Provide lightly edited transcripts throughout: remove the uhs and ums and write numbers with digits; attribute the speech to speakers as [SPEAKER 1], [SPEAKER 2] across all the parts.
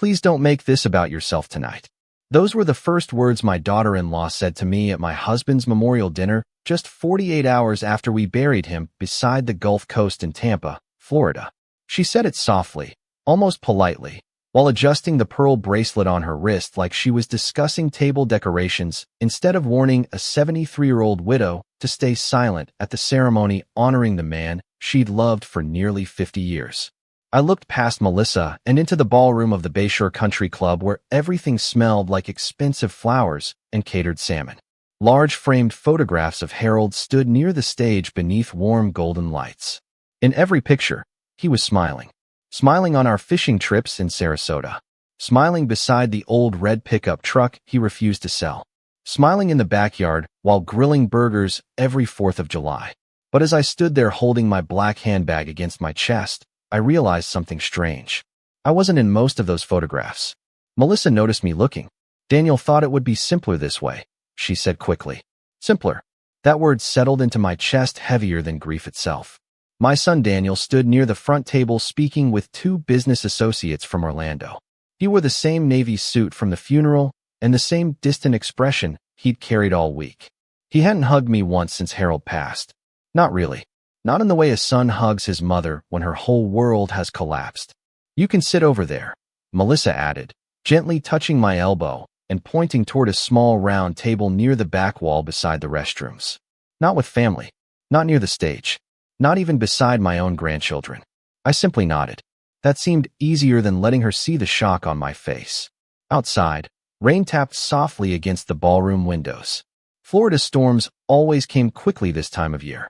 [SPEAKER 1] Please don't make this about yourself tonight." Those were the first words my daughter-in-law said to me at my husband's memorial dinner just 48 hours after we buried him beside the Gulf Coast in Tampa, Florida. She said it softly, almost politely, while adjusting the pearl bracelet on her wrist like she was discussing table decorations instead of warning a 73-year-old widow to stay silent at the ceremony honoring the man she'd loved for nearly 50 years. I looked past Melissa and into the ballroom of the Bayshore Country Club where everything smelled like expensive flowers and catered salmon. Large framed photographs of Harold stood near the stage beneath warm golden lights. In every picture, he was smiling. Smiling on our fishing trips in Sarasota. Smiling beside the old red pickup truck he refused to sell. Smiling in the backyard while grilling burgers every 4th of July. But as I stood there holding my black handbag against my chest, I realized something strange. I wasn't in most of those photographs. Melissa noticed me looking. "Daniel thought it would be simpler this way," she said quickly. Simpler. That word settled into my chest heavier than grief itself. My son Daniel stood near the front table speaking with 2 business associates from Orlando. He wore the same navy suit from the funeral and the same distant expression he'd carried all week. He hadn't hugged me once since Harold passed. Not really. Not in the way a son hugs his mother when her whole world has collapsed. "You can sit over there," Melissa added, gently touching my elbow and pointing toward a small round table near the back wall beside the restrooms. Not with family. Not near the stage. Not even beside my own grandchildren. I simply nodded. That seemed easier than letting her see the shock on my face. Outside, rain tapped softly against the ballroom windows. Florida storms always came quickly this time of year.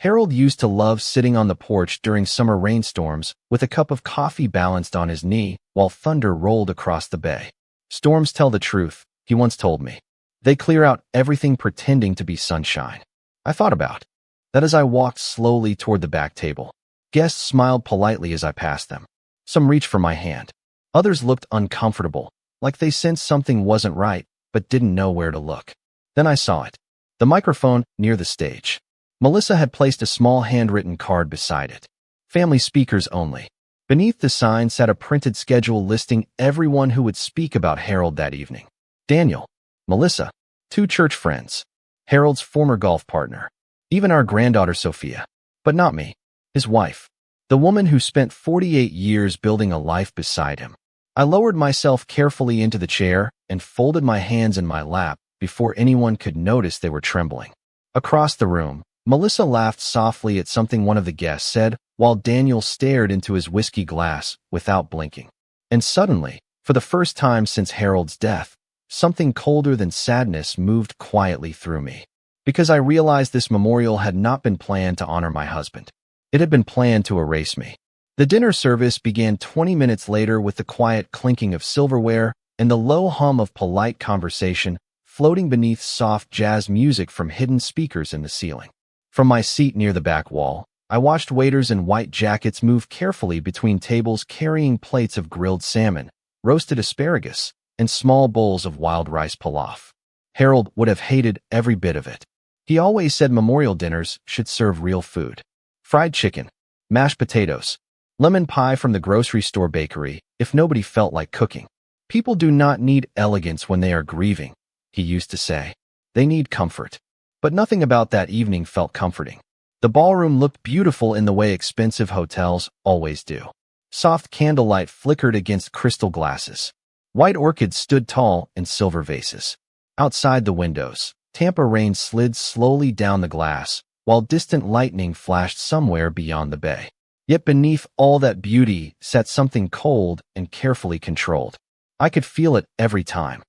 [SPEAKER 1] Harold used to love sitting on the porch during summer rainstorms with a cup of coffee balanced on his knee while thunder rolled across the bay. "Storms tell the truth," he once told me. "They clear out everything pretending to be sunshine." I thought about that as I walked slowly toward the back table. Guests smiled politely as I passed them. Some reached for my hand. Others looked uncomfortable, like they sensed something wasn't right but didn't know where to look. Then I saw it. The microphone near the stage. Melissa had placed a small handwritten card beside it. "Family speakers only." Beneath the sign sat a printed schedule listing everyone who would speak about Harold that evening. Daniel, Melissa, 2 church friends, Harold's former golf partner, even our granddaughter Sophia. But not me, his wife, the woman who spent 48 years building a life beside him. I lowered myself carefully into the chair and folded my hands in my lap before anyone could notice they were trembling. Across the room, Melissa laughed softly at something one of the guests said, while Daniel stared into his whiskey glass without blinking. And suddenly, for the first time since Harold's death, something colder than sadness moved quietly through me. Because I realized this memorial had not been planned to honor my husband. It had been planned to erase me. The dinner service began 20 minutes later with the quiet clinking of silverware and the low hum of polite conversation floating beneath soft jazz music from hidden speakers in the ceiling. From my seat near the back wall, I watched waiters in white jackets move carefully between tables carrying plates of grilled salmon, roasted asparagus, and small bowls of wild rice pilaf. Harold would have hated every bit of it. He always said memorial dinners should serve real food. Fried chicken, mashed potatoes, lemon pie from the grocery store bakery if nobody felt like cooking. "People do not need elegance when they are grieving," he used to say. "They need comfort." But nothing about that evening felt comforting. The ballroom looked beautiful in the way expensive hotels always do. Soft candlelight flickered against crystal glasses. White orchids stood tall in silver vases. Outside the windows, Tampa rain slid slowly down the glass, while distant lightning flashed somewhere beyond the bay. Yet beneath all that beauty sat something cold and carefully controlled. I could feel it every time.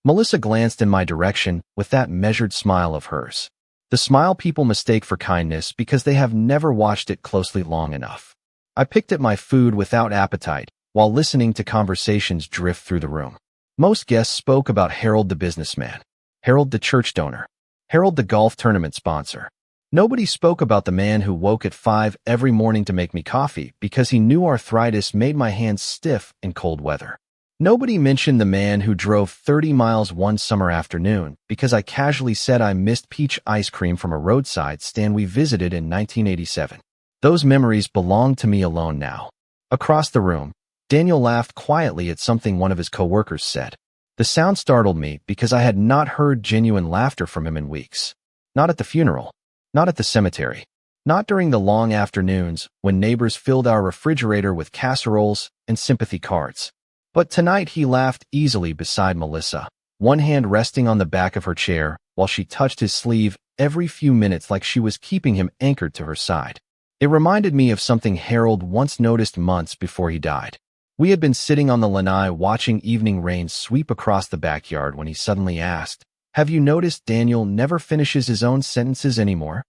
[SPEAKER 1] Melissa glanced in my direction with that measured smile of hers. The smile people mistake for kindness because they have never watched it closely long enough. I picked at my food without appetite while listening to conversations drift through the room. Most guests spoke about Harold the businessman, Harold the church donor, Harold the golf tournament sponsor. Nobody spoke about the man who woke at 5 every morning to make me coffee because he knew arthritis made my hands stiff in cold weather. Nobody mentioned the man who drove 30 miles one summer afternoon because I casually said I missed peach ice cream from a roadside stand we visited in 1987. Those memories belong to me alone now. Across the room, Daniel laughed quietly at something one of his coworkers said. The sound startled me because I had not heard genuine laughter from him in weeks. Not at the funeral. Not at the cemetery. Not during the long afternoons when neighbors filled our refrigerator with casseroles and sympathy cards. But tonight he laughed easily beside Melissa, one hand resting on the back of her chair while she touched his sleeve every few minutes like she was keeping him anchored to her side. It reminded me of something Harold once noticed months before he died. We had been sitting on the lanai watching evening rain sweep across the backyard when he suddenly asked, "Have you noticed Daniel never finishes his own sentences anymore?"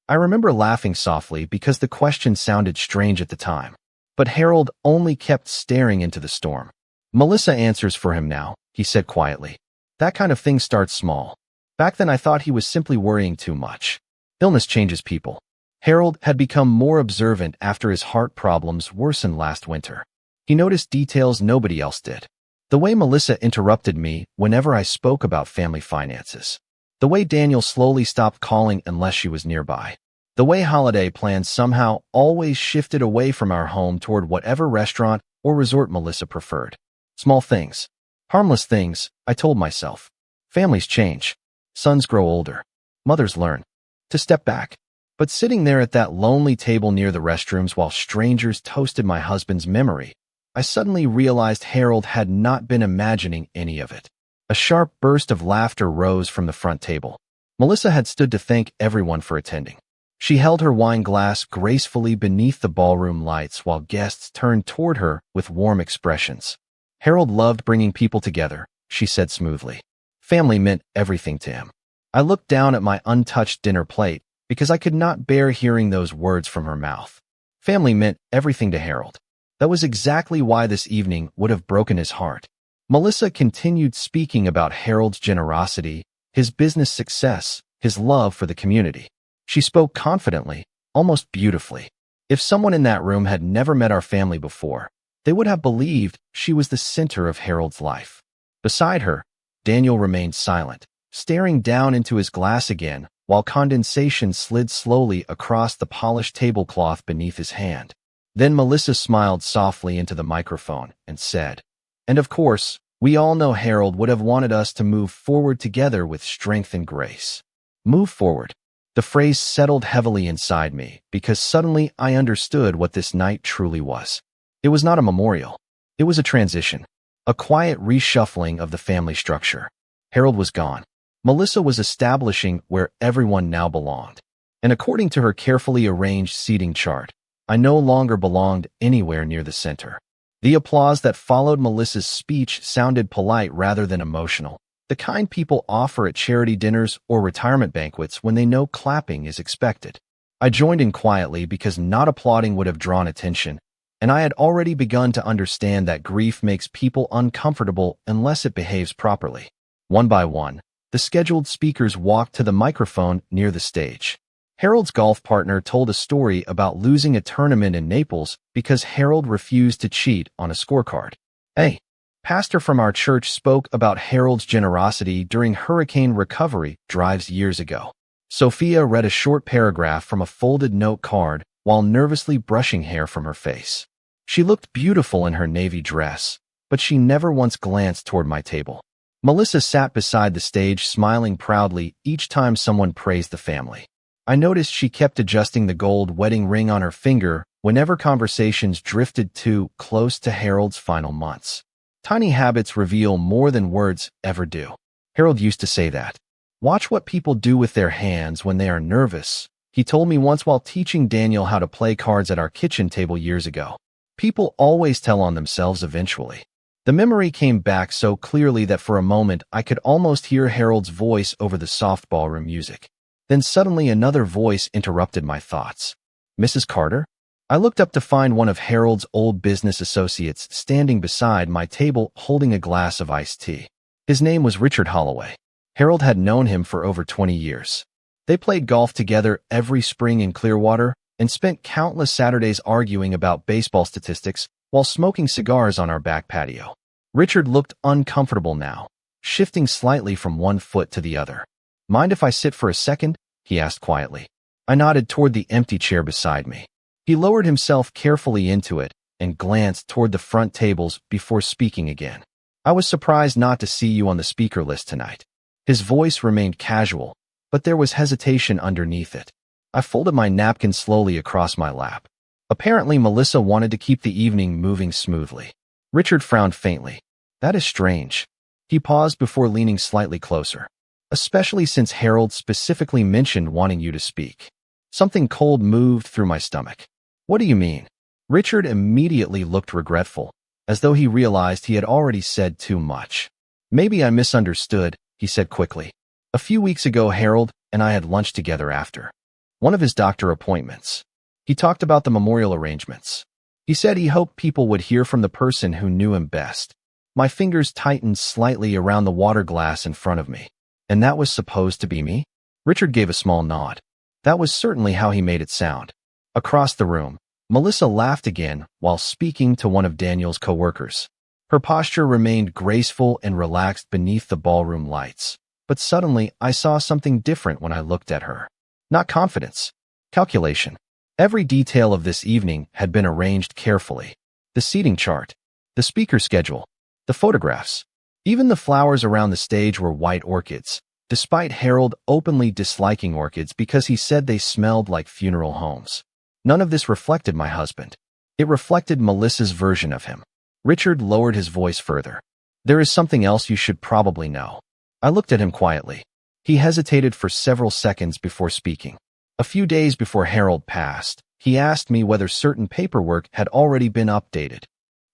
[SPEAKER 1] I remember laughing softly because the question sounded strange at the time. But Harold only kept staring into the storm. "Melissa answers for him now," he said quietly. "That kind of thing starts small. Back then I thought he was simply worrying too much. Illness changes people." Harold had become more observant after his heart problems worsened last winter. He noticed details nobody else did. The way Melissa interrupted me whenever I spoke about family finances. The way Daniel slowly stopped calling unless she was nearby. The way holiday plans somehow always shifted away from our home toward whatever restaurant or resort Melissa preferred. Small things. Harmless things, I told myself. Families change. Sons grow older. Mothers learn to step back. But sitting there at that lonely table near the restrooms while strangers toasted my husband's memory, I suddenly realized Harold had not been imagining any of it. A sharp burst of laughter rose from the front table. Melissa had stood to thank everyone for attending. She held her wine glass gracefully beneath the ballroom lights while guests turned toward her with warm expressions. "Harold loved bringing people together," she said smoothly. Family meant everything to him. I looked down at my untouched dinner plate because I could not bear hearing those words from her mouth. Family meant everything to Harold. That was exactly why this evening would have broken his heart. Melissa continued speaking about Harold's generosity, his business success, his love for the community. She spoke confidently, almost beautifully. If someone in that room had never met our family before, they would have believed she was the center of Harold's life. Beside her, Daniel remained silent, staring down into his glass again, while condensation slid slowly across the polished tablecloth beneath his hand. Then Melissa smiled softly into the microphone and said, "And of course, we all know Harold would have wanted us to move forward together with strength and grace." Move forward. The phrase settled heavily inside me because suddenly I understood what this night truly was. It was not a memorial. It was a transition, a quiet reshuffling of the family structure. Harold was gone. Melissa was establishing where everyone now belonged. And according to her carefully arranged seating chart, I no longer belonged anywhere near the center. The applause that followed Melissa's speech sounded polite rather than emotional, the kind people offer at charity dinners or retirement banquets when they know clapping is expected. I joined in quietly because not applauding would have drawn attention, and I had already begun to understand that grief makes people uncomfortable unless it behaves properly. One by one, the scheduled speakers walked to the microphone near the stage. Harold's golf partner told a story about losing a tournament in Naples because Harold refused to cheat on a scorecard. A pastor from our church spoke about Harold's generosity during hurricane recovery drives years ago. Sophia read a short paragraph from a folded note card while nervously brushing hair from her face. She looked beautiful in her navy dress, but she never once glanced toward my table. Melissa sat beside the stage smiling proudly each time someone praised the family. I noticed she kept adjusting the gold wedding ring on her finger whenever conversations drifted too close to Harold's final months. Tiny habits reveal more than words ever do. Harold used to say that. "Watch what people do with their hands when they are nervous," he told me once while teaching Daniel how to play cards at our kitchen table years ago. People always tell on themselves eventually. The memory came back so clearly that for a moment I could almost hear Harold's voice over the soft ballroom music. Then suddenly another voice interrupted my thoughts. "Mrs. Carter?" I looked up to find one of Harold's old business associates standing beside my table holding a glass of iced tea. His name was Richard Holloway. Harold had known him for over 20 years. They played golf together every spring in Clearwater and spent countless Saturdays arguing about baseball statistics while smoking cigars on our back patio. Richard looked uncomfortable now, shifting slightly from one foot to the other. "Mind if I sit for a second?" he asked quietly. I nodded toward the empty chair beside me. He lowered himself carefully into it, and glanced toward the front tables before speaking again. I was surprised not to see you on the speaker list tonight. His voice remained casual, but there was hesitation underneath it. I folded my napkin slowly across my lap. Apparently, Melissa wanted to keep the evening moving smoothly. Richard frowned faintly. That is strange. He paused before leaning slightly closer. Especially since Harold specifically mentioned wanting you to speak. Something cold moved through my stomach. What do you mean? Richard immediately looked regretful, as though he realized he had already said too much. Maybe I misunderstood, he said quickly. A few weeks ago, Harold and I had lunch together after one of his doctor appointments. He talked about the memorial arrangements. He said he hoped people would hear from the person who knew him best. My fingers tightened slightly around the water glass in front of me. And that was supposed to be me? Richard gave a small nod. That was certainly how he made it sound. Across the room, Melissa laughed again while speaking to one of Daniel's coworkers. Her posture remained graceful and relaxed beneath the ballroom lights. But suddenly, I saw something different when I looked at her. Not confidence. Calculation. Every detail of this evening had been arranged carefully. The seating chart. The speaker schedule. The photographs. Even the flowers around the stage were white orchids, despite Harold openly disliking orchids because he said they smelled like funeral homes. None of this reflected my husband. It reflected Melissa's version of him. Richard lowered his voice further. There is something else you should probably know. I looked at him quietly. He hesitated for several seconds before speaking. A few days before Harold passed, he asked me whether certain paperwork had already been updated.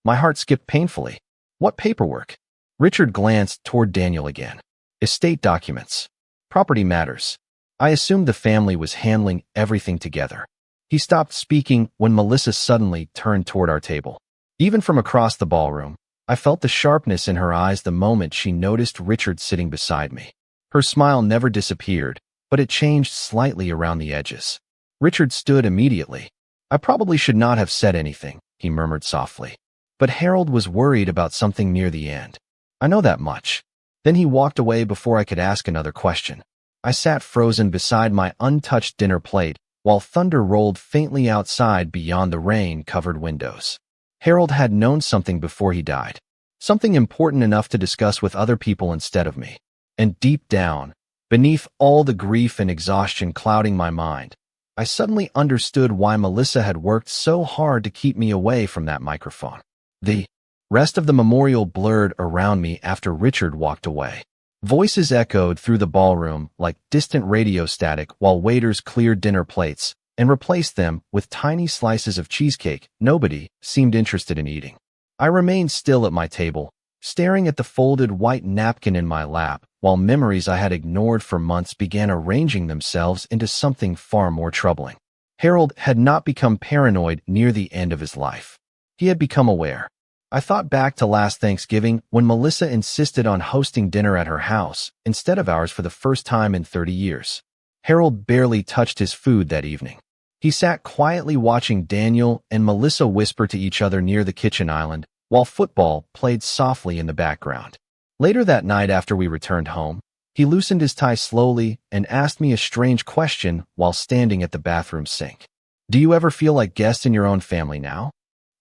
[SPEAKER 1] My heart skipped painfully. What paperwork? Richard glanced toward Daniel again. Estate documents. Property matters. I assumed the family was handling everything together. He stopped speaking when Melissa suddenly turned toward our table. Even from across the ballroom, I felt the sharpness in her eyes the moment she noticed Richard sitting beside me. Her smile never disappeared, but it changed slightly around the edges. Richard stood immediately. I probably should not have said anything, he murmured softly. But Harold was worried about something near the end. I know that much. Then he walked away before I could ask another question. I sat frozen beside my untouched dinner plate while thunder rolled faintly outside beyond the rain-covered windows. Harold had known something before he died. Something important enough to discuss with other people instead of me. And deep down, beneath all the grief and exhaustion clouding my mind, I suddenly understood why Melissa had worked so hard to keep me away from that microphone. The rest of the memorial blurred around me after Richard walked away. Voices echoed through the ballroom like distant radio static while waiters cleared dinner plates and replaced them with tiny slices of cheesecake nobody seemed interested in eating. I remained still at my table, staring at the folded white napkin in my lap, while memories I had ignored for months began arranging themselves into something far more troubling. Harold had not become paranoid near the end of his life. He had become aware. I thought back to last Thanksgiving when Melissa insisted on hosting dinner at her house instead of ours for the first time in 30 years. Harold barely touched his food that evening. He sat quietly watching Daniel and Melissa whisper to each other near the kitchen island, while football played softly in the background. Later that night after we returned home, he loosened his tie slowly and asked me a strange question while standing at the bathroom sink. Do you ever feel like guests in your own family now?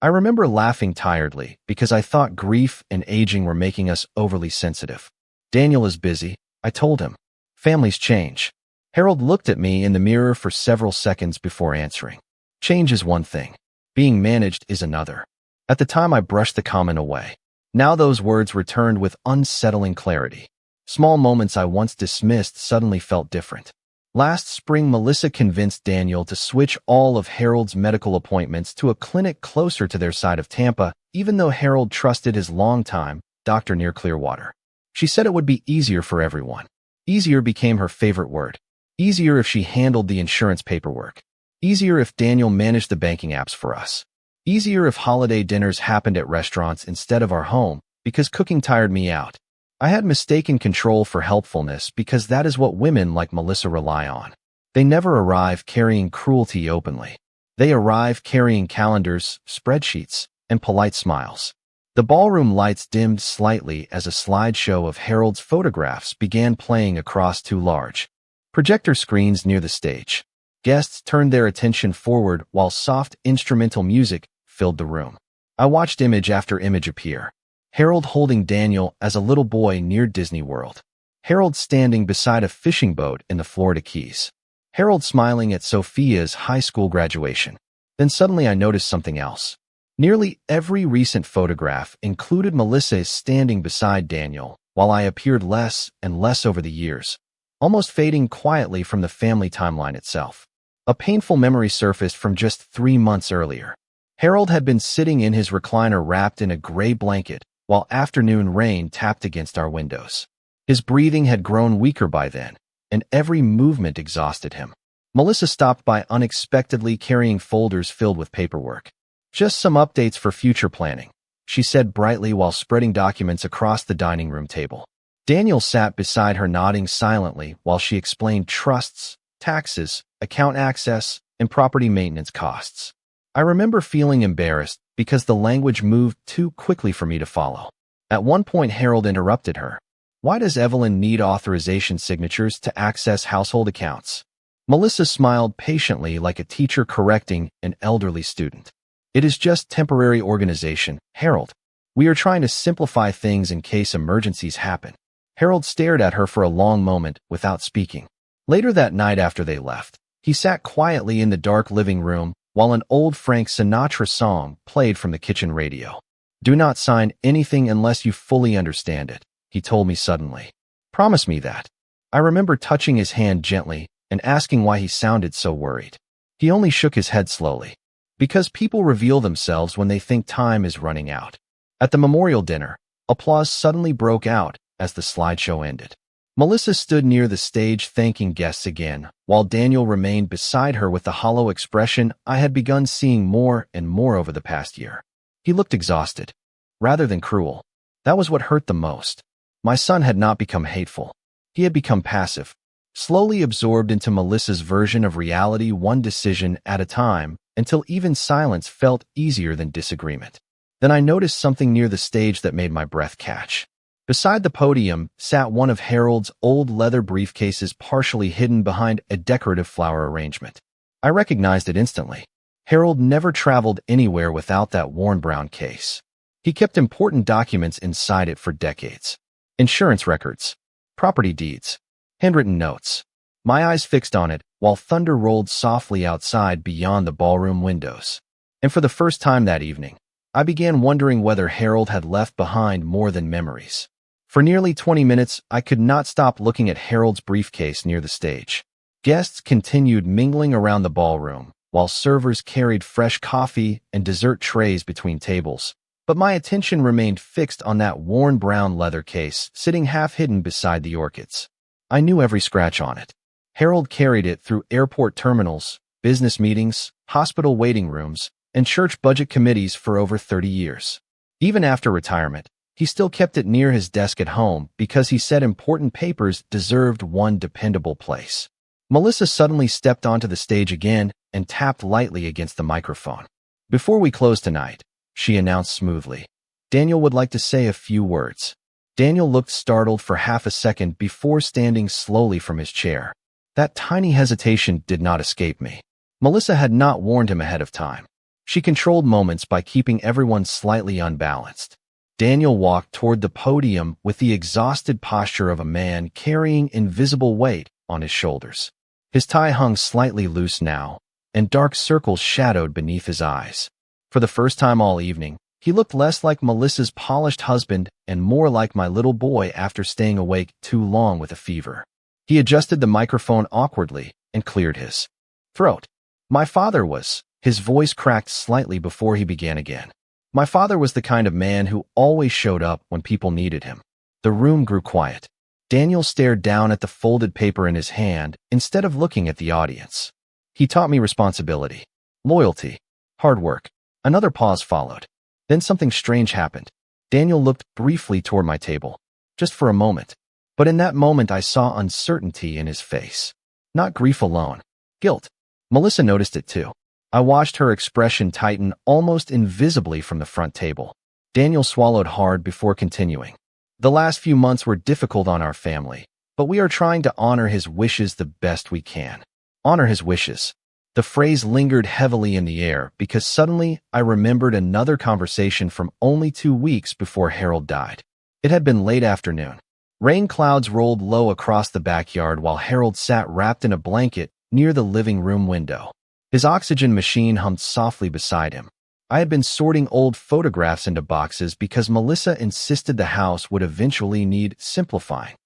[SPEAKER 1] I remember laughing tiredly because I thought grief and aging were making us overly sensitive. Daniel is busy, I told him. Families change. Harold looked at me in the mirror for several seconds before answering. Change is one thing. Being managed is another. At the time I brushed the comment away. Now those words returned with unsettling clarity. Small moments I once dismissed suddenly felt different. Last spring, Melissa convinced Daniel to switch all of Harold's medical appointments to a clinic closer to their side of Tampa, even though Harold trusted his longtime doctor near Clearwater. She said it would be easier for everyone. Easier became her favorite word. Easier if she handled the insurance paperwork. Easier if Daniel managed the banking apps for us. Easier if holiday dinners happened at restaurants instead of our home, because cooking tired me out. I had mistaken control for helpfulness because that is what women like Melissa rely on. They never arrive carrying cruelty openly. They arrive carrying calendars, spreadsheets, and polite smiles. The ballroom lights dimmed slightly as a slideshow of Harold's photographs began playing across two large projector screens near the stage. Guests turned their attention forward while soft instrumental music filled the room. I watched image after image appear. Harold holding Daniel as a little boy near Disney World. Harold standing beside a fishing boat in the Florida Keys. Harold smiling at Sophia's high school graduation. Then suddenly I noticed something else. Nearly every recent photograph included Melissa standing beside Daniel, while I appeared less and less over the years, almost fading quietly from the family timeline itself. A painful memory surfaced from just 3 months earlier. Harold had been sitting in his recliner wrapped in a gray blanket, while afternoon rain tapped against our windows. His breathing had grown weaker by then, and every movement exhausted him. Melissa stopped by unexpectedly carrying folders filled with paperwork. "Just some updates for future planning," she said brightly while spreading documents across the dining room table. Daniel sat beside her nodding silently while she explained trusts, taxes, account access, and property maintenance costs. I remember feeling embarrassed because the language moved too quickly for me to follow. At one point, Harold interrupted her. "Why does Evelyn need authorization signatures to access household accounts?" Melissa smiled patiently like a teacher correcting an elderly student. "It is just temporary organization, Harold. We are trying to simplify things in case emergencies happen." Harold stared at her for a long moment without speaking. Later that night after they left, he sat quietly in the dark living room while an old Frank Sinatra song played from the kitchen radio. "Do not sign anything unless you fully understand it," he told me suddenly. "Promise me that." I remember touching his hand gently and asking why he sounded so worried. He only shook his head slowly. "Because people reveal themselves when they think time is running out." At the memorial dinner, applause suddenly broke out as the slideshow ended. Melissa stood near the stage thanking guests again, while Daniel remained beside her with the hollow expression I had begun seeing more and more over the past year. He looked exhausted, rather than cruel. That was what hurt the most. My son had not become hateful. He had become passive, slowly absorbed into Melissa's version of reality, one decision at a time, until even silence felt easier than disagreement. Then I noticed something near the stage that made my breath catch. Beside the podium sat one of Harold's old leather briefcases partially hidden behind a decorative flower arrangement. I recognized it instantly. Harold never traveled anywhere without that worn brown case. He kept important documents inside it for decades. Insurance records, property deeds, handwritten notes. My eyes fixed on it while thunder rolled softly outside beyond the ballroom windows. And for the first time that evening, I began wondering whether Harold had left behind more than memories. For nearly 20 minutes, I could not stop looking at Harold's briefcase near the stage. Guests continued mingling around the ballroom, while servers carried fresh coffee and dessert trays between tables. But my attention remained fixed on that worn brown leather case sitting half-hidden beside the orchids. I knew every scratch on it. Harold carried it through airport terminals, business meetings, hospital waiting rooms, and church budget committees for over 30 years. Even after retirement, he still kept it near his desk at home because he said important papers deserved one dependable place. Melissa suddenly stepped onto the stage again and tapped lightly against the microphone. "Before we close tonight," she announced smoothly, "Daniel would like to say a few words." Daniel looked startled for half a second before standing slowly from his chair. That tiny hesitation did not escape me. Melissa had not warned him ahead of time. She controlled moments by keeping everyone slightly unbalanced. Daniel walked toward the podium with the exhausted posture of a man carrying invisible weight on his shoulders. His tie hung slightly loose now, and dark circles shadowed beneath his eyes. For the first time all evening, he looked less like Melissa's polished husband and more like my little boy after staying awake too long with a fever. He adjusted the microphone awkwardly and cleared his throat. "My father was," his voice cracked slightly before he began again. "My father was the kind of man who always showed up when people needed him." The room grew quiet. Daniel stared down at the folded paper in his hand instead of looking at the audience. "He taught me responsibility, loyalty, hard work." Another pause followed. Then something strange happened. Daniel looked briefly toward my table, just for a moment. But in that moment I saw uncertainty in his face. Not grief alone, guilt. Melissa noticed it too. I watched her expression tighten almost invisibly from the front table. Daniel swallowed hard before continuing. "The last few months were difficult on our family, but we are trying to honor his wishes the best we can." "Honor his wishes." The phrase lingered heavily in the air because suddenly I remembered another conversation from only 2 weeks before Harold died. It had been late afternoon. Rain clouds rolled low across the backyard while Harold sat wrapped in a blanket near the living room window. His oxygen machine hummed softly beside him. I had been sorting old photographs into boxes because Melissa insisted the house would eventually need simplifying.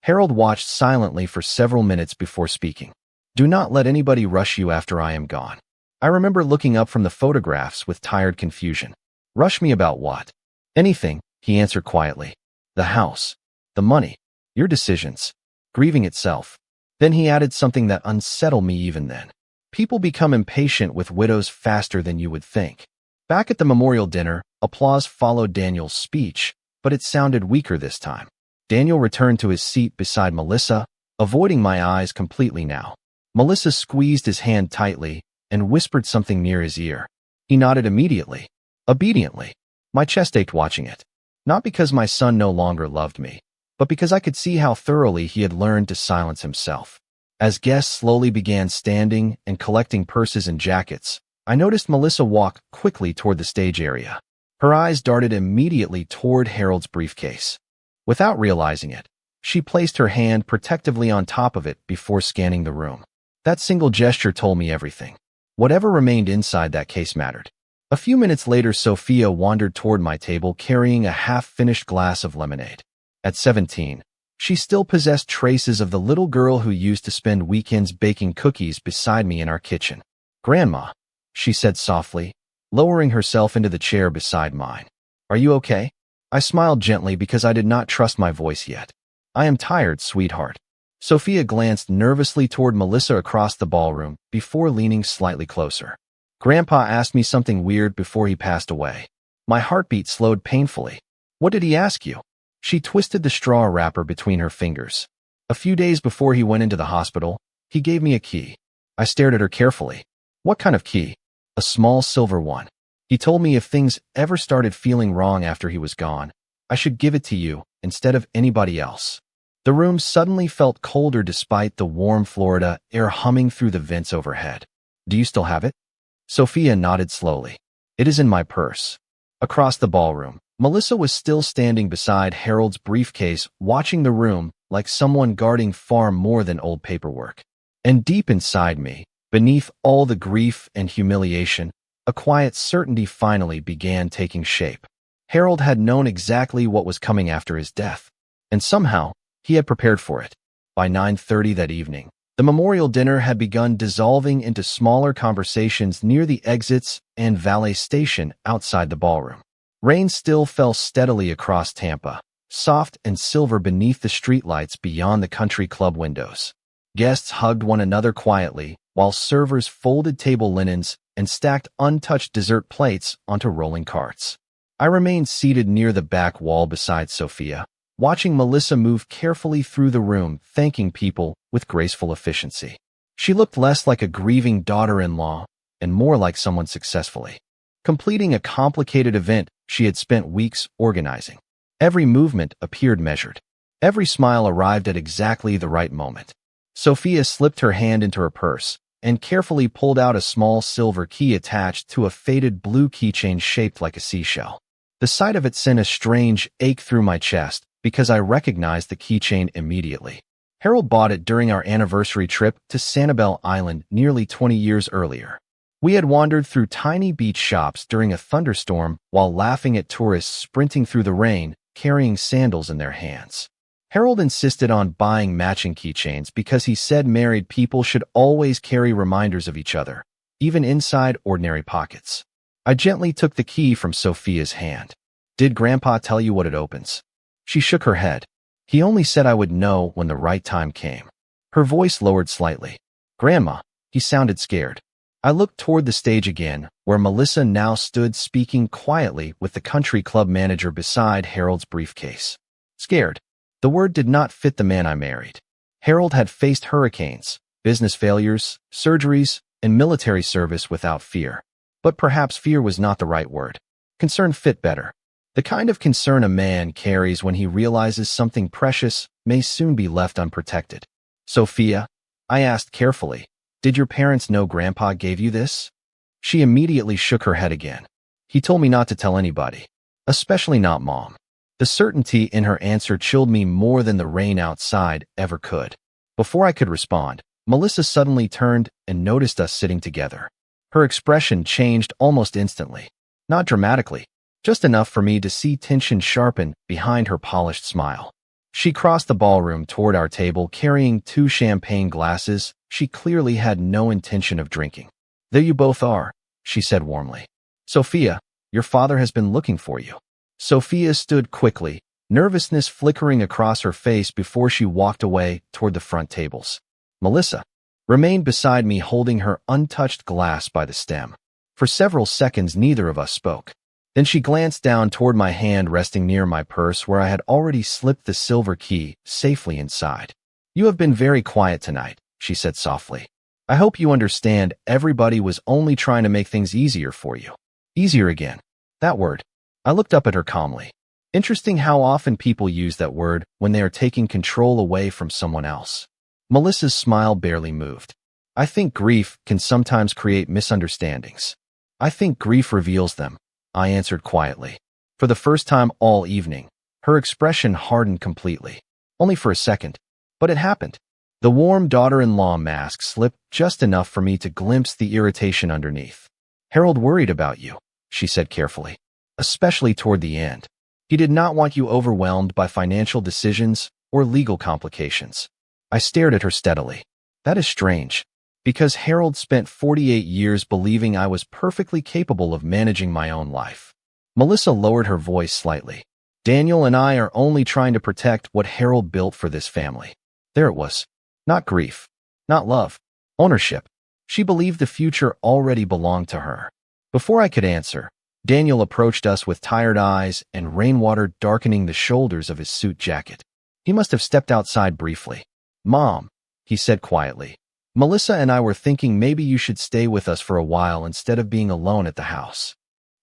[SPEAKER 1] Harold watched silently for several minutes before speaking. "Do not let anybody rush you after I am gone." I remember looking up from the photographs with tired confusion. "Rush me about what?" "Anything," he answered quietly. "The house. The money. Your decisions. Grieving itself." Then he added something that unsettled me even then. "People become impatient with widows faster than you would think." Back at the memorial dinner, applause followed Daniel's speech, but it sounded weaker this time. Daniel returned to his seat beside Melissa, avoiding my eyes completely now. Melissa squeezed his hand tightly and whispered something near his ear. He nodded immediately, obediently. My chest ached watching it. Not because my son no longer loved me, but because I could see how thoroughly he had learned to silence himself. As guests slowly began standing and collecting purses and jackets, I noticed Melissa walk quickly toward the stage area. Her eyes darted immediately toward Harold's briefcase. Without realizing it, she placed her hand protectively on top of it before scanning the room. That single gesture told me everything. Whatever remained inside that case mattered. A few minutes later, Sophia wandered toward my table carrying a half-finished glass of lemonade. At 17, she still possessed traces of the little girl who used to spend weekends baking cookies beside me in our kitchen. "Grandma," she said softly, lowering herself into the chair beside mine. "Are you okay?" I smiled gently because I did not trust my voice yet. "I am tired, sweetheart." Sophia glanced nervously toward Melissa across the ballroom before leaning slightly closer. "Grandpa asked me something weird before he passed away." My heartbeat slowed painfully. "What did he ask you?" She twisted the straw wrapper between her fingers. "A few days before he went into the hospital, he gave me a key." I stared at her carefully. "What kind of key?" "A small silver one. He told me if things ever started feeling wrong after he was gone, I should give it to you instead of anybody else." The room suddenly felt colder despite the warm Florida air humming through the vents overhead. "Do you still have it?" Sophia nodded slowly. "It is in my purse." Across the ballroom, Melissa was still standing beside Harold's briefcase, watching the room like someone guarding far more than old paperwork. And deep inside me, beneath all the grief and humiliation, a quiet certainty finally began taking shape. Harold had known exactly what was coming after his death, and somehow he had prepared for it. By 9:30 that evening, the memorial dinner had begun dissolving into smaller conversations near the exits and valet station outside the ballroom. Rain still fell steadily across Tampa, soft and silver beneath the streetlights beyond the country club windows. Guests hugged one another quietly, while servers folded table linens and stacked untouched dessert plates onto rolling carts. I remained seated near the back wall beside Sophia, watching Melissa move carefully through the room, thanking people with graceful efficiency. She looked less like a grieving daughter-in-law and more like someone successfully completing a complicated event she had spent weeks organizing. Every movement appeared measured. Every smile arrived at exactly the right moment. Sophia slipped her hand into her purse and carefully pulled out a small silver key attached to a faded blue keychain shaped like a seashell. The sight of it sent a strange ache through my chest because I recognized the keychain immediately. Harold bought it during our anniversary trip to Sanibel Island nearly 20 years earlier. We had wandered through tiny beach shops during a thunderstorm while laughing at tourists sprinting through the rain, carrying sandals in their hands. Harold insisted on buying matching keychains because he said married people should always carry reminders of each other, even inside ordinary pockets. I gently took the key from Sophia's hand. "Did Grandpa tell you what it opens?" She shook her head. "He only said I would know when the right time came." Her voice lowered slightly. "Grandma," he sounded scared. I looked toward the stage again, where Melissa now stood speaking quietly with the country club manager beside Harold's briefcase. Scared. The word did not fit the man I married. Harold had faced hurricanes, business failures, surgeries, and military service without fear. But perhaps fear was not the right word. Concern fit better. The kind of concern a man carries when he realizes something precious may soon be left unprotected. "Sophia?" I asked carefully. Did your parents know Grandpa gave you this? She immediately shook her head again. He told me not to tell anybody, especially not Mom. The certainty in her answer chilled me more than the rain outside ever could. Before I could respond, Melissa suddenly turned and noticed us sitting together. Her expression changed almost instantly. Not dramatically, just enough for me to see tension sharpen behind her polished smile. She crossed the ballroom toward our table carrying 2 champagne glasses she clearly had no intention of drinking. There you both are, she said warmly. Sophia, your father has been looking for you. Sophia stood quickly, nervousness flickering across her face before she walked away toward the front tables. Melissa remained beside me holding her untouched glass by the stem. For several seconds neither of us spoke. Then she glanced down toward my hand resting near my purse where I had already slipped the silver key safely inside. You have been very quiet tonight, she said softly. I hope you understand everybody was only trying to make things easier for you. Easier again. That word. I looked up at her calmly. Interesting how often people use that word when they are taking control away from someone else. Melissa's smile barely moved. I think grief can sometimes create misunderstandings. I think grief reveals them, I answered quietly. For the first time all evening, her expression hardened completely. Only for a second, but it happened. The warm daughter-in-law mask slipped just enough for me to glimpse the irritation underneath. Harold worried about you, she said carefully, especially toward the end. He did not want you overwhelmed by financial decisions or legal complications. I stared at her steadily. That is strange, because Harold spent 48 years believing I was perfectly capable of managing my own life. Melissa lowered her voice slightly. Daniel and I are only trying to protect what Harold built for this family. There it was. Not grief, not love, ownership. She believed the future already belonged to her. Before I could answer, Daniel approached us with tired eyes and rainwater darkening the shoulders of his suit jacket. He must have stepped outside briefly. Mom, he said quietly, Melissa and I were thinking maybe you should stay with us for a while instead of being alone at the house.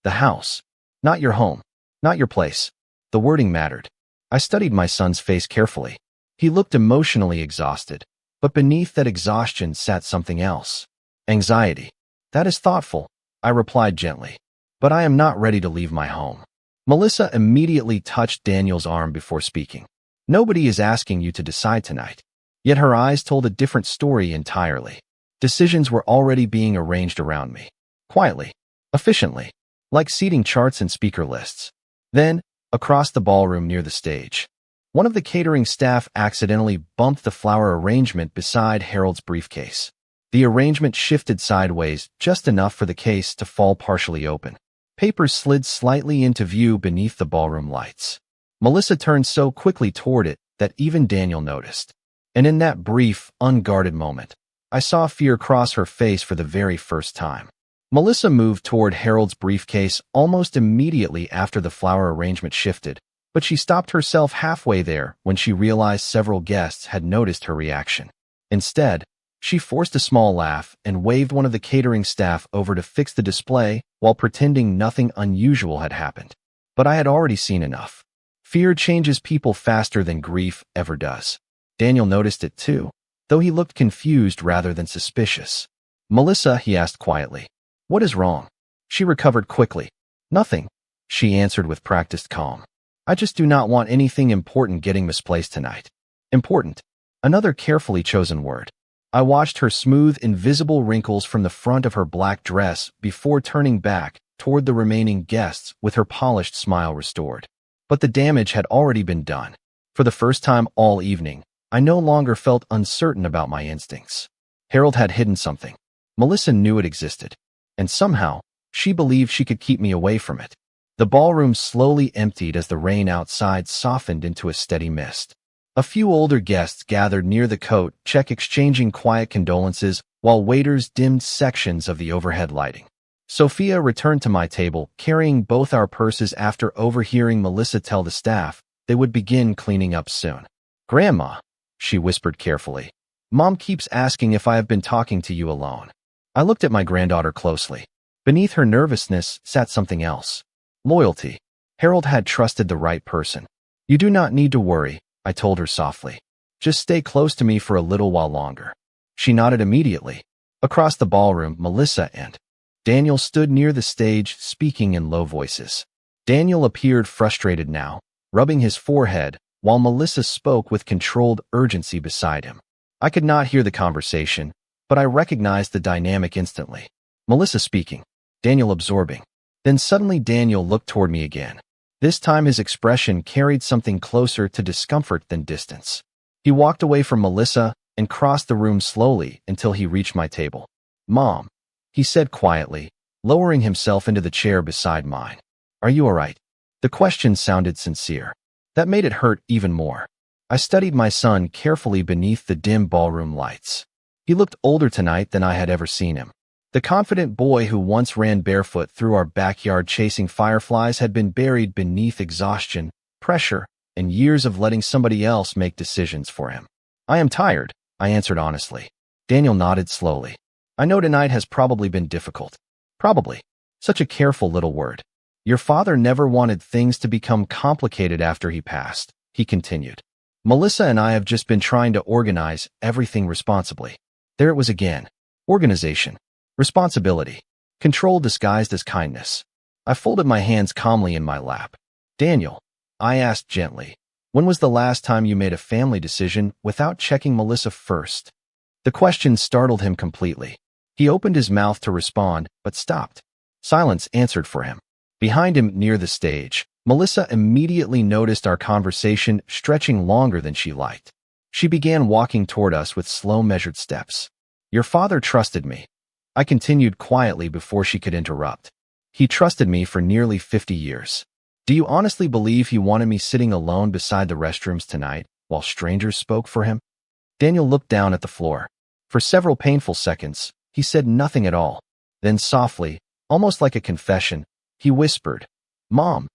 [SPEAKER 1] The house. Not your home. Not your place. The wording mattered. I studied my son's face carefully. He looked emotionally exhausted, but beneath that exhaustion sat something else. Anxiety. That is thoughtful, I replied gently. But I am not ready to leave my home. Melissa immediately touched Daniel's arm before speaking. Nobody is asking you to decide tonight. Yet her eyes told a different story entirely. Decisions were already being arranged around me. Quietly. Efficiently. Like seating charts and speaker lists. Then, across the ballroom near the stage, one of the catering staff accidentally bumped the flower arrangement beside Harold's briefcase. The arrangement shifted sideways just enough for the case to fall partially open. Papers slid slightly into view beneath the ballroom lights. Melissa turned so quickly toward it that even Daniel noticed. And in that brief, unguarded moment, I saw fear cross her face for the very first time. Melissa moved toward Harold's briefcase almost immediately after the flower arrangement shifted, but she stopped herself halfway there when she realized several guests had noticed her reaction. Instead, she forced a small laugh and waved one of the catering staff over to fix the display while pretending nothing unusual had happened. But I had already seen enough. Fear changes people faster than grief ever does. Daniel noticed it too, though he looked confused rather than suspicious. Melissa, he asked quietly, what is wrong? She recovered quickly. Nothing, she answered with practiced calm. I just do not want anything important getting misplaced tonight. Important. Another carefully chosen word. I watched her smooth, invisible wrinkles from the front of her black dress before turning back toward the remaining guests with her polished smile restored. But the damage had already been done. For the first time all evening, I no longer felt uncertain about my instincts. Harold had hidden something. Melissa knew it existed. And somehow, she believed she could keep me away from it. The ballroom slowly emptied as the rain outside softened into a steady mist. A few older guests gathered near the coat check exchanging quiet condolences while waiters dimmed sections of the overhead lighting. Sophia returned to my table, carrying both our purses after overhearing Melissa tell the staff they would begin cleaning up soon. Grandma, she whispered carefully, Mom keeps asking if I have been talking to you alone. I looked at my granddaughter closely. Beneath her nervousness sat something else. Loyalty. Harold had trusted the right person. You do not need to worry, I told her softly. Just stay close to me for a little while longer. She nodded immediately. Across the ballroom, Melissa and Daniel stood near the stage, speaking in low voices. Daniel appeared frustrated now, rubbing his forehead, while Melissa spoke with controlled urgency beside him. I could not hear the conversation, but I recognized the dynamic instantly. Melissa speaking, Daniel absorbing. Then suddenly Daniel looked toward me again. This time his expression carried something closer to discomfort than distance. He walked away from Melissa and crossed the room slowly until he reached my table. "Mom," he said quietly, lowering himself into the chair beside mine. "Are you all right?" The question sounded sincere. That made it hurt even more. I studied my son carefully beneath the dim ballroom lights. He looked older tonight than I had ever seen him. The confident boy who once ran barefoot through our backyard chasing fireflies had been buried beneath exhaustion, pressure, and years of letting somebody else make decisions for him. "I am tired," I answered honestly. Daniel nodded slowly. "I know tonight has probably been difficult." "Probably." Such a careful little word. "Your father never wanted things to become complicated after he passed," he continued. "Melissa and I have just been trying to organize everything responsibly." There it was again. Organization. Responsibility. Control disguised as kindness. I folded my hands calmly in my lap. "Daniel," I asked gently, "when was the last time you made a family decision without checking Melissa first?" The question startled him completely. He opened his mouth to respond, but stopped. Silence answered for him. Behind him, near the stage, Melissa immediately noticed our conversation stretching longer than she liked. She began walking toward us with slow, measured steps. "Your father trusted me," I continued quietly before she could interrupt. "He trusted me for nearly 50 years. Do you honestly believe he wanted me sitting alone beside the restrooms tonight while strangers spoke for him?" Daniel looked down at the floor. For several painful seconds, he said nothing at all. Then softly, almost like a confession, he whispered, "Mom,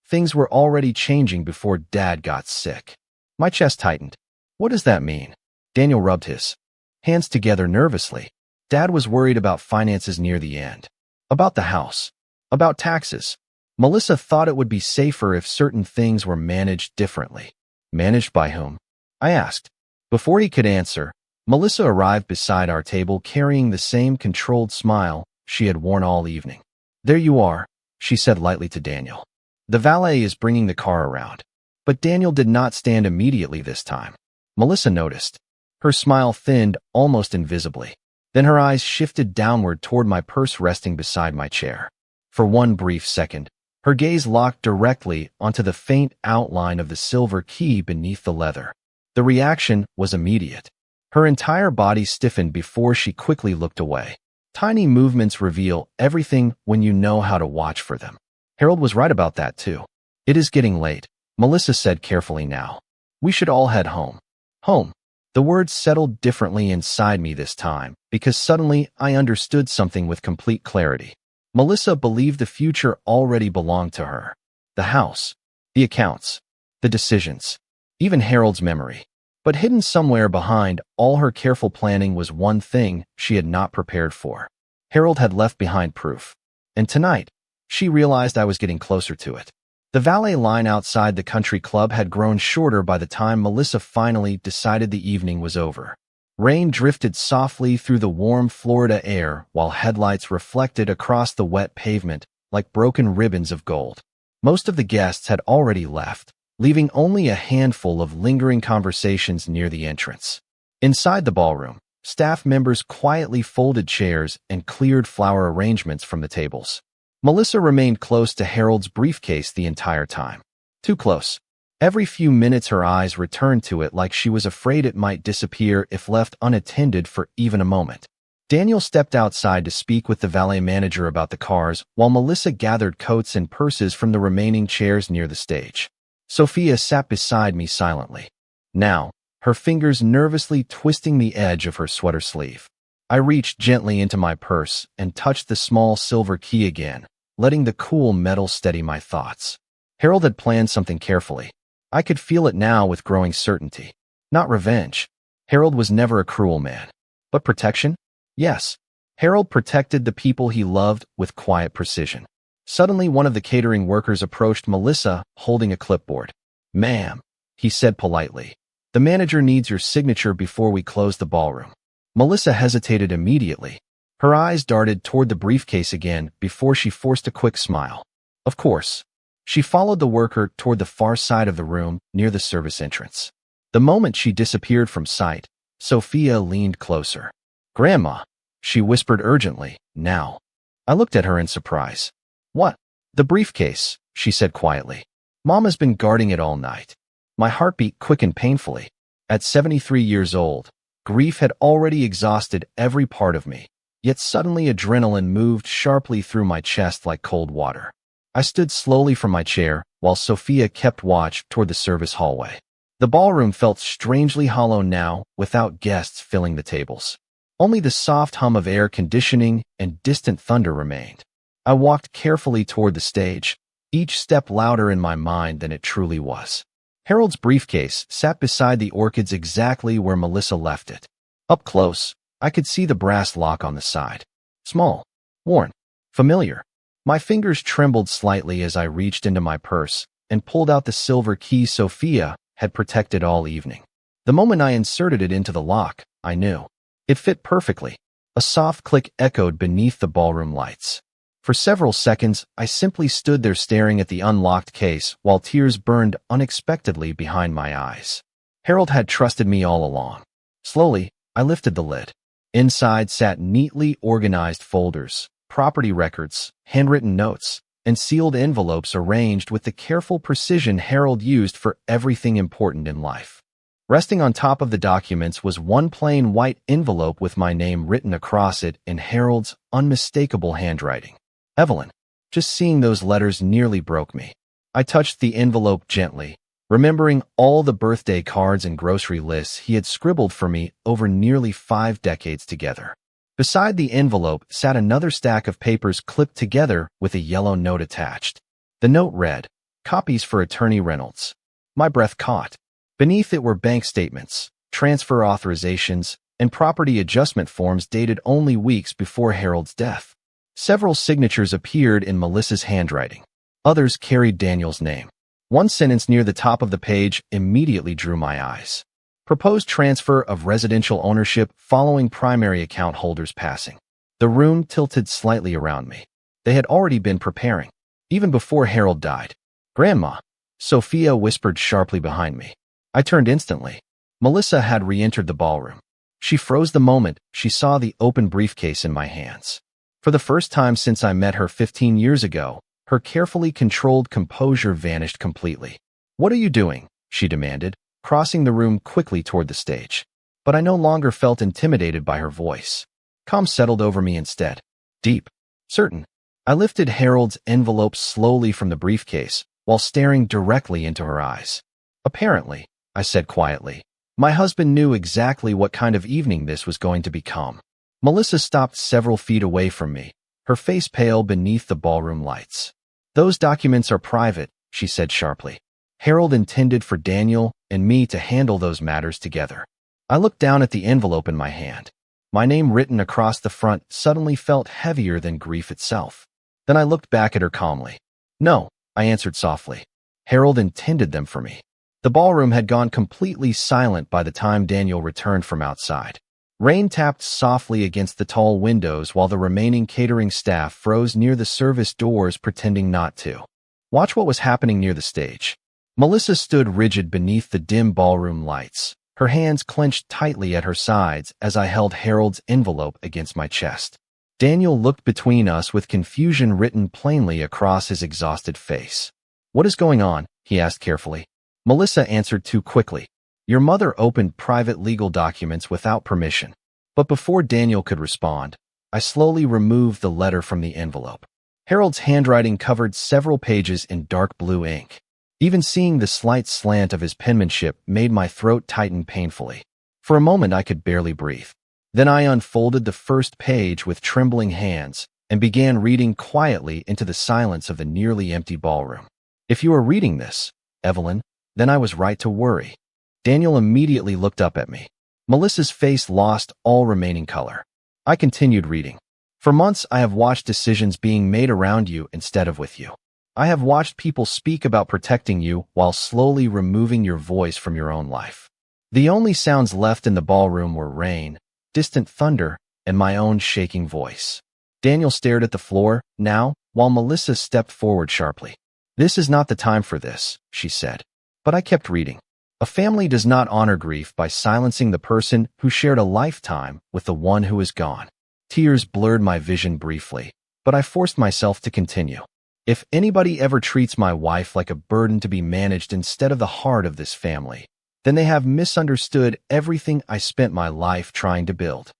[SPEAKER 1] things were already changing before Dad got sick." My chest tightened. "What does that mean?" Daniel rubbed his hands together nervously. "Dad was worried about finances near the end. About the house. About taxes. Melissa thought it would be safer if certain things were managed differently." "Managed by whom?" I asked. Before he could answer, Melissa arrived beside our table carrying the same controlled smile she had worn all evening. "There you are," she said lightly to Daniel. "The valet is bringing the car around." But Daniel did not stand immediately this time. Melissa noticed. Her smile thinned almost invisibly. Then her eyes shifted downward toward my purse resting beside my chair. For one brief second, her gaze locked directly onto the faint outline of the silver key beneath the leather. The reaction was immediate. Her entire body stiffened before she quickly looked away. Tiny movements reveal everything when you know how to watch for them. Harold was right about that too. "It is getting late," Melissa said carefully now. "We should all head home." Home. The words settled differently inside me this time, because suddenly I understood something with complete clarity. Melissa believed the future already belonged to her. The house, the accounts, the decisions, even Harold's memory. But hidden somewhere behind all her careful planning was one thing she had not prepared for. Harold had left behind proof. And tonight, she realized I was getting closer to it. The valet line outside the country club had grown shorter by the time Melissa finally decided the evening was over. Rain drifted softly through the warm Florida air while headlights reflected across the wet pavement like broken ribbons of gold. Most of the guests had already left, leaving only a handful of lingering conversations near the entrance. Inside the ballroom, staff members quietly folded chairs and cleared flower arrangements from the tables. Melissa remained close to Harold's briefcase the entire time. Too close. Every few minutes her eyes returned to it like she was afraid it might disappear if left unattended for even a moment. Daniel stepped outside to speak with the valet manager about the cars while Melissa gathered coats and purses from the remaining chairs near the stage. Sophia sat beside me silently. Now, her fingers nervously twisting the edge of her sweater sleeve. I reached gently into my purse and touched the small silver key again, letting the cool metal steady my thoughts. Harold had planned something carefully. I could feel it now with growing certainty. Not revenge. Harold was never a cruel man. But protection? Yes. Harold protected the people he loved with quiet precision. Suddenly, one of the catering workers approached Melissa, holding a clipboard. "Ma'am," he said politely, "the manager needs your signature before we close the ballroom." Melissa hesitated immediately. Her eyes darted toward the briefcase again before she forced a quick smile. Of course. She followed the worker toward the far side of the room near the service entrance. The moment she disappeared from sight, Sophia leaned closer. "Grandma," she whispered urgently, "now." I looked at her in surprise. "What?" "The briefcase," she said quietly. "Mama's been guarding it all night." My heartbeat quickened painfully. At 73 years old, grief had already exhausted every part of me, yet suddenly adrenaline moved sharply through my chest like cold water. I stood slowly from my chair while Sophia kept watch toward the service hallway. The ballroom felt strangely hollow now, without guests filling the tables. Only the soft hum of air conditioning and distant thunder remained. I walked carefully toward the stage, each step louder in my mind than it truly was. Harold's briefcase sat beside the orchids exactly where Melissa left it. Up close, I could see the brass lock on the side. Small, worn, familiar. My fingers trembled slightly as I reached into my purse and pulled out the silver key Sophia had protected all evening. The moment I inserted it into the lock, I knew. It fit perfectly. A soft click echoed beneath the ballroom lights. For several seconds, I simply stood there staring at the unlocked case while tears burned unexpectedly behind my eyes. Harold had trusted me all along. Slowly, I lifted the lid. Inside sat neatly organized folders, property records, handwritten notes, and sealed envelopes arranged with the careful precision Harold used for everything important in life. Resting on top of the documents was one plain white envelope with my name written across it in Harold's unmistakable handwriting. Evelyn. Just seeing those letters nearly broke me. I touched the envelope gently, remembering all the birthday cards and grocery lists he had scribbled for me over nearly 5 decades together. Beside the envelope sat another stack of papers clipped together with a yellow note attached. The note read, "Copies for Attorney Reynolds." My breath caught. Beneath it were bank statements, transfer authorizations, and property adjustment forms dated only weeks before Harold's death. Several signatures appeared in Melissa's handwriting. Others carried Daniel's name. One sentence near the top of the page immediately drew my eyes. Proposed transfer of residential ownership following primary account holders passing. The room tilted slightly around me. They had already been preparing, even before Harold died. "Grandma," Sophia whispered sharply behind me. I turned instantly. Melissa had re-entered the ballroom. She froze the moment she saw the open briefcase in my hands. For the first time since I met her 15 years ago, her carefully controlled composure vanished completely. "What are you doing?" she demanded, crossing the room quickly toward the stage. But I no longer felt intimidated by her voice. Calm settled over me instead. Deep. Certain. I lifted Harold's envelope slowly from the briefcase while staring directly into her eyes. "Apparently," I said quietly, "my husband knew exactly what kind of evening this was going to become." Melissa stopped several feet away from me, her face pale beneath the ballroom lights. "Those documents are private," she said sharply. "Harold intended for Daniel and me to handle those matters together." I looked down at the envelope in my hand. My name written across the front suddenly felt heavier than grief itself. Then I looked back at her calmly. "No," I answered softly. "Harold intended them for me." The ballroom had gone completely silent by the time Daniel returned from outside. Rain tapped softly against the tall windows while the remaining catering staff froze near the service doors pretending not to watch what was happening near the stage. Melissa stood rigid beneath the dim ballroom lights, her hands clenched tightly at her sides as I held Harold's envelope against my chest. Daniel looked between us with confusion written plainly across his exhausted face. "What is going on?" he asked carefully. Melissa answered too quickly. "Your mother opened private legal documents without permission." But before Daniel could respond, I slowly removed the letter from the envelope. Harold's handwriting covered several pages in dark blue ink. Even seeing the slight slant of his penmanship made my throat tighten painfully. For a moment I could barely breathe. Then I unfolded the first page with trembling hands and began reading quietly into the silence of the nearly empty ballroom. "If you are reading this, Evelyn, then I was right to worry." Daniel immediately looked up at me. Melissa's face lost all remaining color. I continued reading. "For months I have watched decisions being made around you instead of with you. I have watched people speak about protecting you while slowly removing your voice from your own life. The only sounds left in the ballroom were rain, distant thunder, and my own shaking voice. Daniel stared at the floor, now, while Melissa stepped forward sharply. "This is not the time for this," she said. But I kept reading. A family does not honor grief by silencing the person who shared a lifetime with the one who is gone. Tears blurred my vision briefly, but I forced myself to continue. If anybody ever treats my wife like a burden to be managed instead of the heart of this family, then they have misunderstood everything I spent my life trying to build.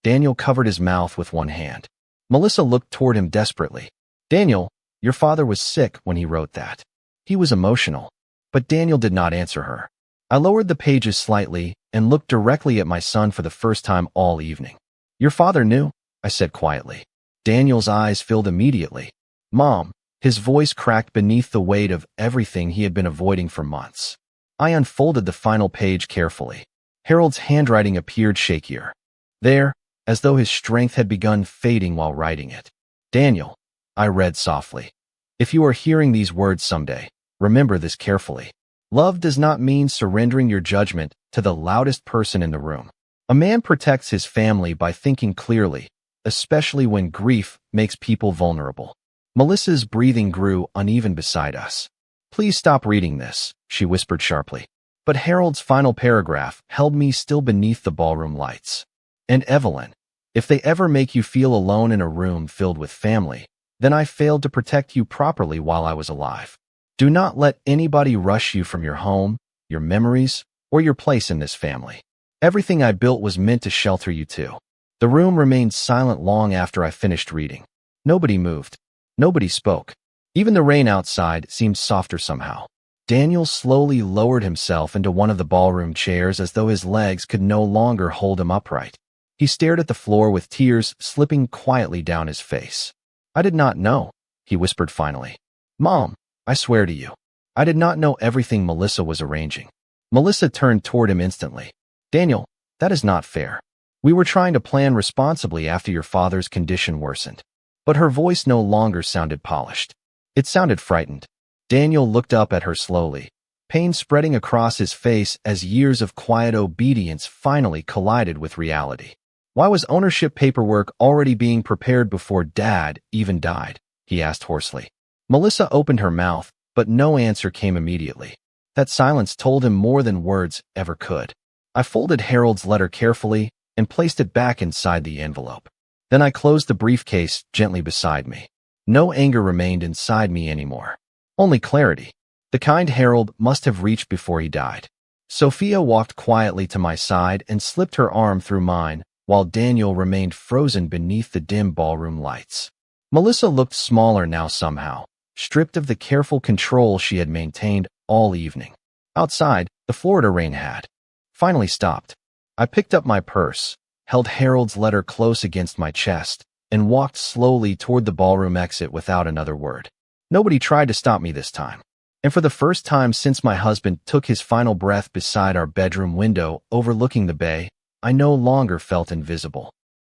[SPEAKER 1] Daniel covered his mouth with one hand. Melissa looked toward him desperately. "Daniel, your father was sick when he wrote that." He was emotional. But Daniel did not answer her. I lowered the pages slightly and looked directly at my son for the first time all evening. "Your father knew?" I said quietly. Daniel's eyes filled immediately. "Mom," his voice cracked beneath the weight of everything he had been avoiding for months. I unfolded the final page carefully. Harold's handwriting appeared shakier. There, as though his strength had begun fading while writing it. "Daniel," I read softly, "if you are hearing these words someday, remember this carefully. Love does not mean surrendering your judgment to the loudest person in the room. A man protects his family by thinking clearly, especially when grief makes people vulnerable." Melissa's breathing grew uneven beside us. "Please stop reading this," she whispered sharply. But Harold's final paragraph held me still beneath the ballroom lights. "And Evelyn, if they ever make you feel alone in a room filled with family, then I failed to protect you properly while I was alive. Do not let anybody rush you from your home, your memories, or your place in this family. Everything I built was meant to shelter you too." The room remained silent long after I finished reading. Nobody moved. Nobody spoke. Even the rain outside seemed softer somehow. Daniel slowly lowered himself into one of the ballroom chairs as though his legs could no longer hold him upright. He stared at the floor with tears slipping quietly down his face. "I did not know," he whispered finally. "Mom, I swear to you, I did not know everything Melissa was arranging." Melissa turned toward him instantly. "Daniel, that is not fair. We were trying to plan responsibly after your father's condition worsened." But her voice no longer sounded polished. It sounded frightened. Daniel looked up at her slowly, pain spreading across his face as years of quiet obedience finally collided with reality. "Why was ownership paperwork already being prepared before Dad even died?" he asked hoarsely. Melissa opened her mouth, but no answer came immediately. That silence told him more than words ever could. I folded Harold's letter carefully and placed it back inside the envelope. Then I closed the briefcase gently beside me. No anger remained inside me anymore. Only clarity. The kind Harold must have reached before he died. Sophia walked quietly to my side and slipped her arm through mine, while Daniel remained frozen beneath the dim ballroom lights. Melissa looked smaller now somehow, stripped of the careful control she had maintained all evening. Outside, the Florida rain had finally stopped. I picked up my purse, held Harold's letter close against my chest, and walked slowly toward the ballroom exit without another word. Nobody tried to stop me this time. And for the first time since my husband took his final breath beside our bedroom window overlooking the bay, I no longer felt invisible.